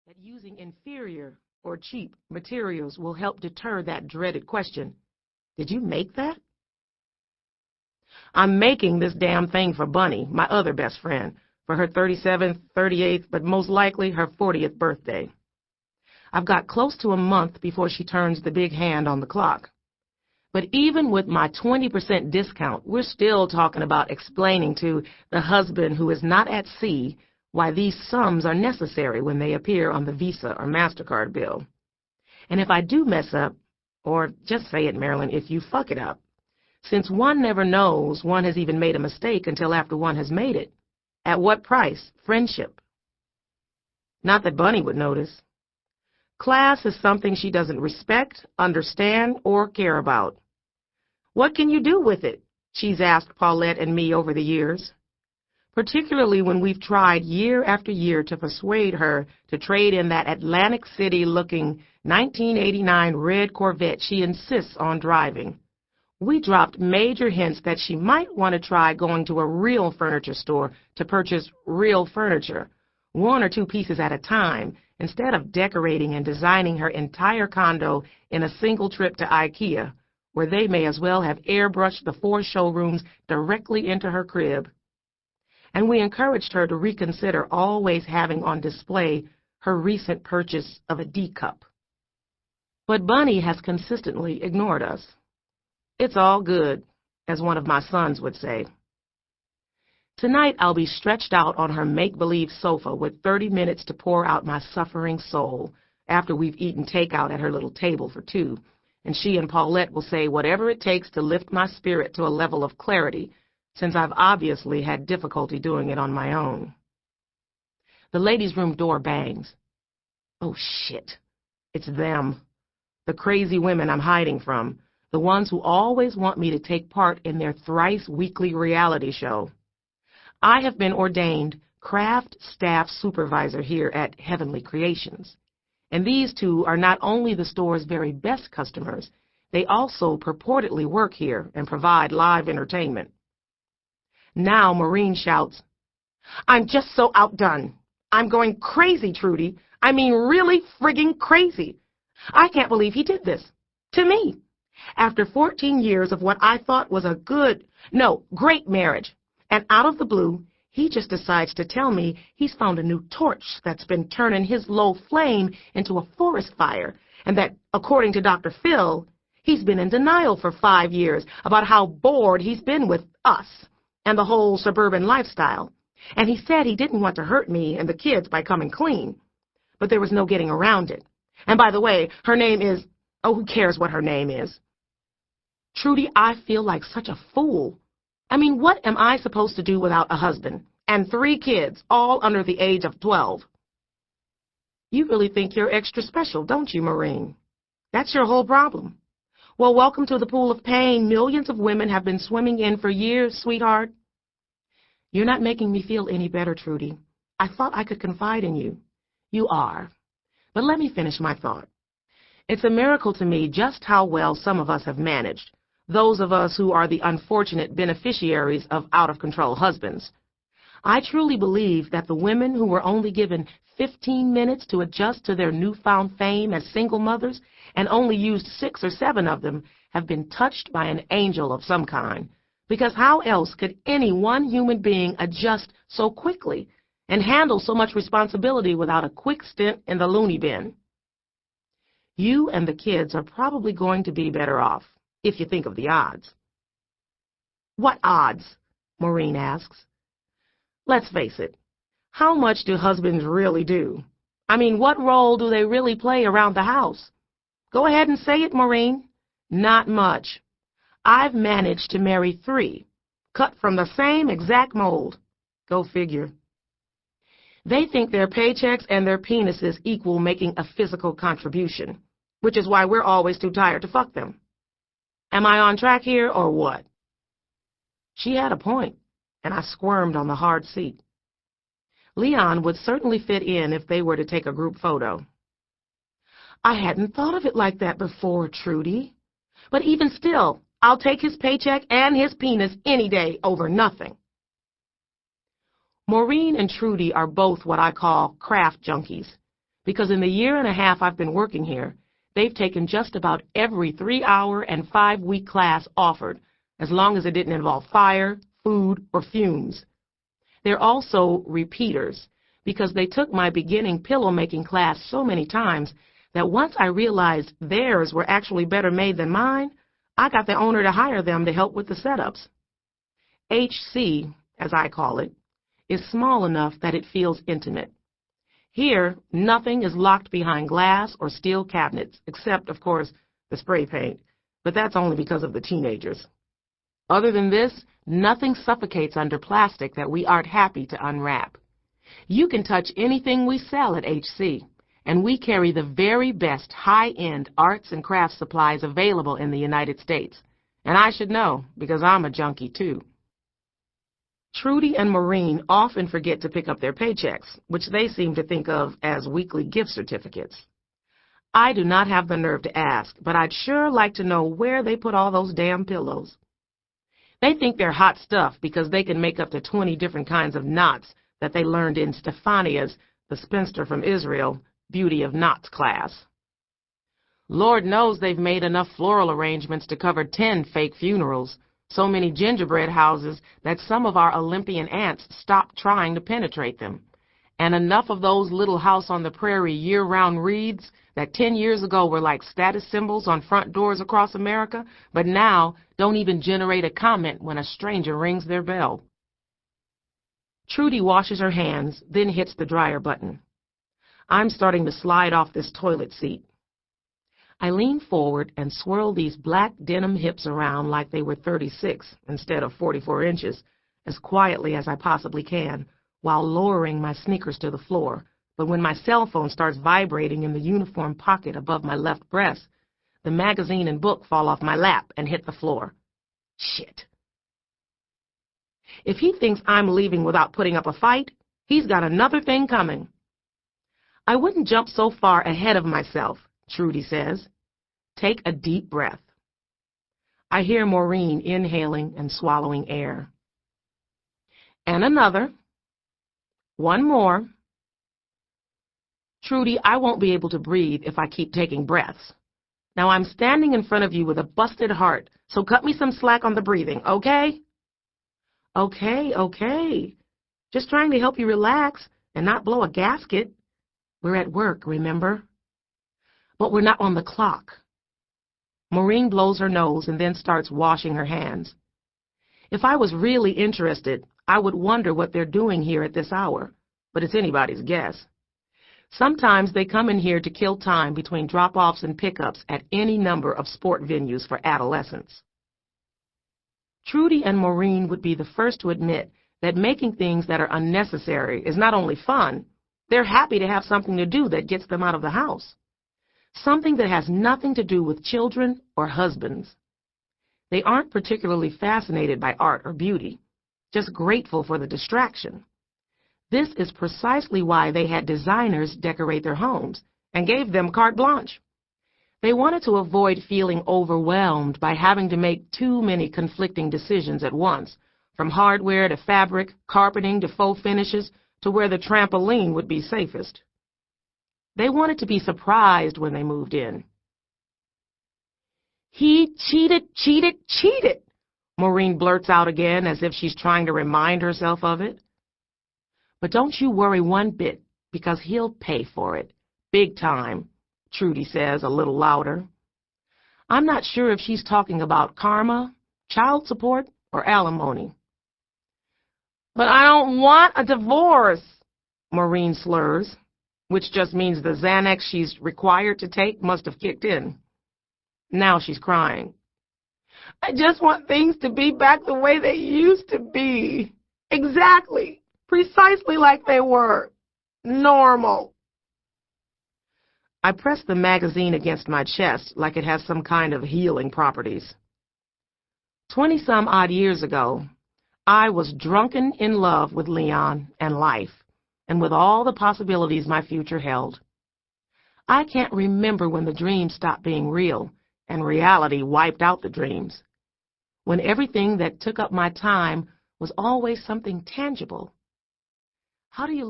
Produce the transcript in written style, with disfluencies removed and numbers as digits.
that using inferior or cheap materials will help deter that dreaded question, did you make that? I'm making this damn thing for Bunny, my other best friend, for her 37th, 38th, but most likely her 40th birthday. I've got close to a month before she turns the big hand on the clock. But even with my 20% discount, we're still talking about explaining to the husband who is not at sea why these sums are necessary when they appear on the Visa or MasterCard bill. And if I do mess up, or just say it, Marilyn, if you fuck it up, since one never knows one has even made a mistake until after one has made it. At what price? Friendship. Not that Bunny would notice. Class is something she doesn't respect, understand, or care about. What can you do with it? She's asked Paulette and me over the years. Particularly when we've tried year after year to persuade her to trade in that Atlantic City-looking 1989 red Corvette she insists on driving. We dropped major hints that she might want to try going to a real furniture store to purchase real furniture, 1 or 2 pieces at a time, instead of decorating and designing her entire condo in a single trip to IKEA, where they may as well have airbrushed the 4 showrooms directly into her crib. And we encouraged her to reconsider always having on display her recent purchase of a D cup. But Bunny has consistently ignored us. It's all good, as one of my sons would say. Tonight I'll be stretched out on her make-believe sofa with 30 minutes to pour out my suffering soul after we've eaten takeout at her little table for 2, and she and Paulette will say whatever it takes to lift my spirit to a level of clarity, since I've obviously had difficulty doing it on my own. The ladies' room door bangs. Oh, shit. It's them. The crazy women I'm hiding from. The ones who always want me to take part in their thrice-weekly reality show. I have been ordained craft staff supervisor here at Heavenly Creations, and these 2 are not only the store's very best customers, they also purportedly work here and provide live entertainment. Now Maureen shouts, "I'm just so outdone. I'm going crazy, Trudy. I mean really frigging crazy. I can't believe he did this. To me. After 14 years of what I thought was a great marriage. And out of the blue, he just decides to tell me he's found a new torch that's been turning his low flame into a forest fire, and that, according to Dr. Phil, he's been in denial for 5 years about how bored he's been with us and the whole suburban lifestyle. And he said he didn't want to hurt me and the kids by coming clean. But there was no getting around it. And by the way, her name is, who cares what her name is? Trudy, I feel like such a fool. I mean, what am I supposed to do without a husband and 3 kids, all under the age of 12? You really think you're extra special, don't you, Maureen? That's your whole problem. Well, welcome to the pool of pain millions of women have been swimming in for years, sweetheart. You're not making me feel any better, Trudy. I thought I could confide in you. You are. But let me finish my thought. It's a miracle to me just how well some of us have managed. Those of us who are the unfortunate beneficiaries of out-of-control husbands. I truly believe that the women who were only given 15 minutes to adjust to their newfound fame as single mothers and only used 6 or 7 of them have been touched by an angel of some kind, because how else could any one human being adjust so quickly and handle so much responsibility without a quick stint in the loony bin? You and the kids are probably going to be better off, if you think of the odds. What odds? Maureen asks. Let's face it, how much do husbands really do? I mean, what role do they really play around the house? Go ahead and say it, Maureen. Not much. I've managed to marry 3, cut from the same exact mold. Go figure. They think their paychecks and their penises equal making a physical contribution, which is why we're always too tired to fuck them. Am I on track here, or what? She had a point, and I squirmed on the hard seat. Leon would certainly fit in if they were to take a group photo. I hadn't thought of it like that before, Trudy. But even still, I'll take his paycheck and his penis any day over nothing. Maureen and Trudy are both what I call craft junkies, because in the year and a half I've been working here, they've taken just about every 3-hour and 5-week class offered, as long as it didn't involve fire, food, or fumes. They're also repeaters, because they took my beginning pillow-making class so many times that once I realized theirs were actually better made than mine, I got the owner to hire them to help with the setups. HC, as I call it, is small enough that it feels intimate. Here, nothing is locked behind glass or steel cabinets, except, of course, the spray paint, but that's only because of the teenagers. Other than this, nothing suffocates under plastic that we aren't happy to unwrap. You can touch anything we sell at HC, and we carry the very best high-end arts and crafts supplies available in the United States. And I should know, because I'm a junkie too. Trudy and Maureen often forget to pick up their paychecks, which they seem to think of as weekly gift certificates. I do not have the nerve to ask, but I'd sure like to know where they put all those damn pillows. They think they're hot stuff because they can make up to 20 different kinds of knots that they learned in Stephania's, the spinster from Israel, Beauty of Knots class. Lord knows they've made enough floral arrangements to cover 10 fake funerals, so many gingerbread houses that some of our Olympian aunts stopped trying to penetrate them, and enough of those little house on the prairie year-round wreaths that 10 years ago were like status symbols on front doors across America, but now don't even generate a comment when a stranger rings their bell. Trudy washes her hands, then hits the dryer button. I'm starting to slide off this toilet seat. I lean forward and swirl these black denim hips around like they were 36 instead of 44 inches, as quietly as I possibly can, while lowering my sneakers to the floor. But when my cell phone starts vibrating in the uniform pocket above my left breast, the magazine and book fall off my lap and hit the floor. Shit. If he thinks I'm leaving without putting up a fight, he's got another thing coming. I wouldn't jump so far ahead of myself, Trudy says. Take a deep breath. I hear Maureen inhaling and swallowing air. And another. One more. Trudy, I won't be able to breathe if I keep taking breaths. Now I'm standing in front of you with a busted heart, so cut me some slack on the breathing, okay? Okay. Just trying to help you relax and not blow a gasket. We're at work, remember? But we're not on the clock. Maureen blows her nose and then starts washing her hands. If I was really interested, I would wonder what they're doing here at this hour, but it's anybody's guess. Sometimes they come in here to kill time between drop-offs and pickups at any number of sport venues for adolescents. Trudy and Maureen would be the first to admit that making things that are unnecessary is not only fun, they're happy to have something to do that gets them out of the house. Something that has nothing to do with children or husbands. They aren't particularly fascinated by art or beauty, just grateful for the distraction. This is precisely why they had designers decorate their homes and gave them carte blanche. They wanted to avoid feeling overwhelmed by having to make too many conflicting decisions at once, from hardware to fabric, carpeting to faux finishes, to where the trampoline would be safest. They wanted to be surprised when they moved in. He cheated, Maureen blurts out again as if she's trying to remind herself of it. But don't you worry one bit, because he'll pay for it. Big time, Trudy says a little louder. I'm not sure if she's talking about karma, child support, or alimony. But I don't want a divorce, Maureen slurs, which just means the Xanax she's required to take must have kicked in. Now she's crying. I just want things to be back the way they used to be. Exactly. Precisely like they were. Normal. I press the magazine against my chest like it has some kind of healing properties. 20-some-odd years ago, I was drunken in love with Leon and life, and with all the possibilities my future held. I can't remember when the dreams stopped being real, and reality wiped out the dreams. When everything that took up my time was always something tangible. How do you